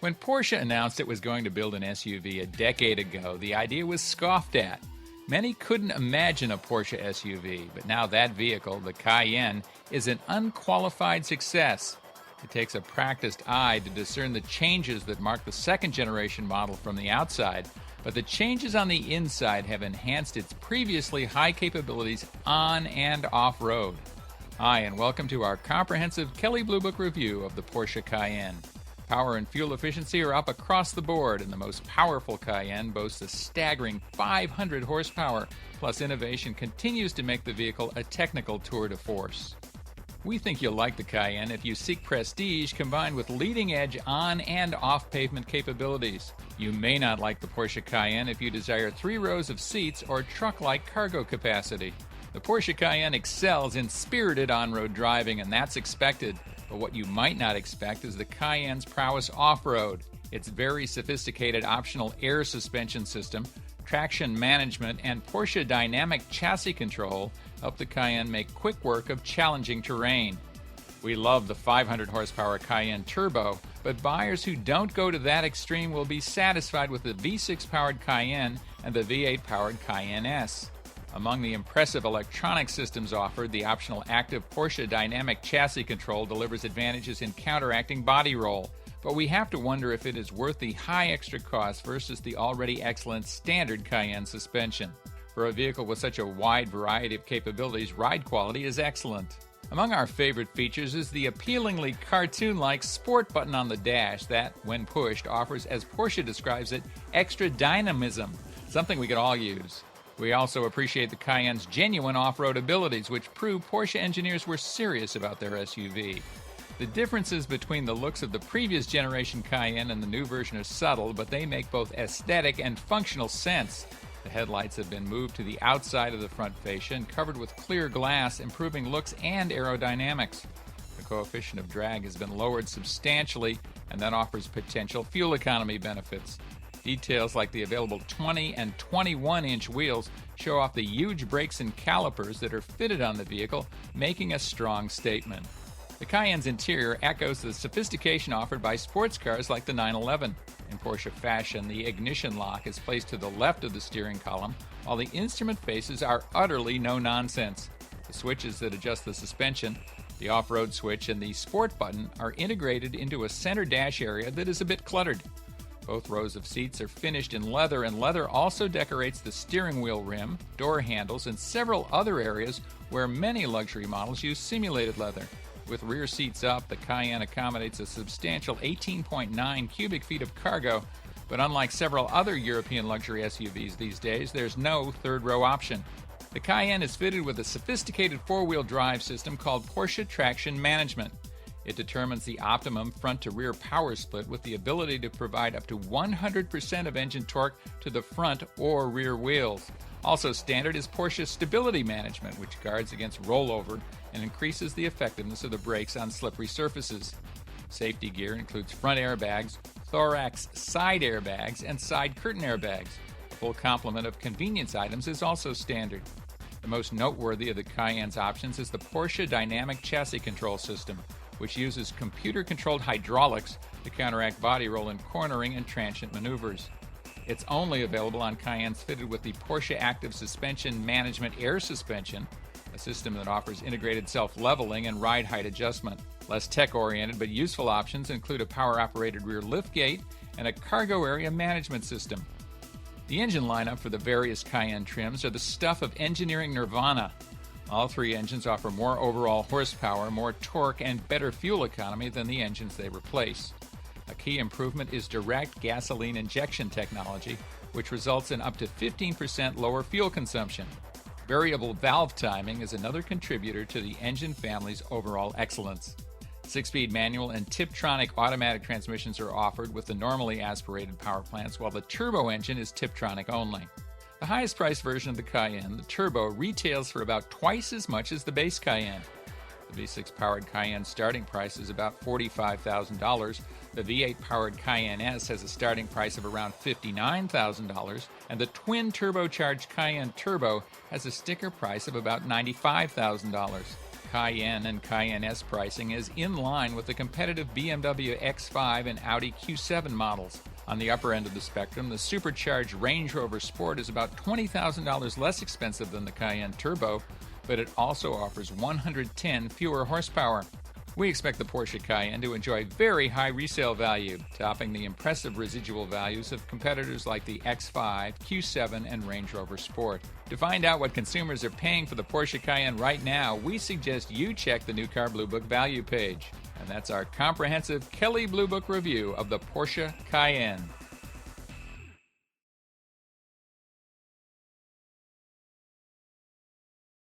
When Porsche announced it was going to build an SUV a decade ago, the idea was scoffed at. Many couldn't imagine a Porsche SUV, but now that vehicle, the Cayenne, is an unqualified success. It takes a practiced eye to discern the changes that mark the second-generation model from the outside, but the changes on the inside have enhanced its previously high capabilities on and off-road. Hi, and welcome to our comprehensive Kelley Blue Book review of the Porsche Cayenne. Power and fuel efficiency are up across the board, and the most powerful Cayenne boasts a staggering 500 horsepower, plus innovation continues to make the vehicle a technical tour de force. We think you'll like the Cayenne if you seek prestige combined with leading-edge on- and off-pavement capabilities. You may not like the Porsche Cayenne if you desire 3 rows of seats or truck-like cargo capacity. The Porsche Cayenne excels in spirited on-road driving, and that's expected. But what you might not expect is the Cayenne's prowess off-road. Its very sophisticated optional air suspension system, traction management, and Porsche dynamic chassis control help the Cayenne make quick work of challenging terrain. We love the 500 horsepower Cayenne Turbo, but buyers who don't go to that extreme will be satisfied with the V6-powered Cayenne and the V8-powered Cayenne S. Among the impressive electronic systems offered, the optional active Porsche dynamic chassis control delivers advantages in counteracting body roll. But we have to wonder if it is worth the high extra cost versus the already excellent standard Cayenne suspension. For a vehicle with such a wide variety of capabilities, ride quality is excellent. Among our favorite features is the appealingly cartoon-like sport button on the dash that, when pushed, offers, as Porsche describes it, extra dynamism, something we could all use. We also appreciate the Cayenne's genuine off-road abilities, which prove Porsche engineers were serious about their SUV. The differences between the looks of the previous generation Cayenne and the new version are subtle, but they make both aesthetic and functional sense. The headlights have been moved to the outside of the front fascia and covered with clear glass, improving looks and aerodynamics. The coefficient of drag has been lowered substantially, and that offers potential fuel economy benefits. Details like the available 20 and 21-inch wheels show off the huge brakes and calipers that are fitted on the vehicle, making a strong statement. The Cayenne's interior echoes the sophistication offered by sports cars like the 911. In Porsche fashion, the ignition lock is placed to the left of the steering column, while the instrument faces are utterly no-nonsense. The switches that adjust the suspension, the off-road switch, and the sport button are integrated into a center dash area that is a bit cluttered. Both rows of seats are finished in leather, and leather also decorates the steering wheel rim, door handles, and several other areas where many luxury models use simulated leather. With rear seats up, the Cayenne accommodates a substantial 18.9 cubic feet of cargo, but unlike several other European luxury SUVs these days, there's no third row option. The Cayenne is fitted with a sophisticated four-wheel drive system called Porsche Traction Management. It determines the optimum front-to-rear power split with the ability to provide up to 100% of engine torque to the front or rear wheels. Also standard is Porsche Stability Management, which guards against rollover and increases the effectiveness of the brakes on slippery surfaces. Safety gear includes front airbags, thorax side airbags, and side curtain airbags. A full complement of convenience items is also standard. The most noteworthy of the Cayenne's options is the Porsche Dynamic Chassis Control System, which uses computer-controlled hydraulics to counteract body roll and cornering and transient maneuvers. It's only available on Cayennes fitted with the Porsche Active Suspension Management Air Suspension, a system that offers integrated self-leveling and ride height adjustment. Less tech-oriented but useful options include a power-operated rear liftgate and a cargo area management system. The engine lineup for the various Cayenne trims are the stuff of engineering nirvana. All 3 engines offer more overall horsepower, more torque, and better fuel economy than the engines they replace. A key improvement is direct gasoline injection technology, which results in up to 15% lower fuel consumption. Variable valve timing is another contributor to the engine family's overall excellence. 6-speed manual and Tiptronic automatic transmissions are offered with the normally aspirated power plants, while the turbo engine is Tiptronic only. The highest priced version of the Cayenne, the Turbo, retails for about twice as much as the base Cayenne. The V6-powered Cayenne starting price is about $45,000. The V8-powered Cayenne S has a starting price of around $59,000, and the twin-turbocharged Cayenne Turbo has a sticker price of about $95,000. Cayenne and Cayenne S pricing is in line with the competitive BMW X5 and Audi Q7 models. On the upper end of the spectrum, the supercharged Range Rover Sport is about $20,000 less expensive than the Cayenne Turbo, but it also offers 110 fewer horsepower. We expect the Porsche Cayenne to enjoy very high resale value, topping the impressive residual values of competitors like the X5, Q7, and Range Rover Sport. To find out what consumers are paying for the Porsche Cayenne right now, we suggest you check the New Car Blue Book value page. And that's our comprehensive Kelley Blue Book review of the Porsche Cayenne.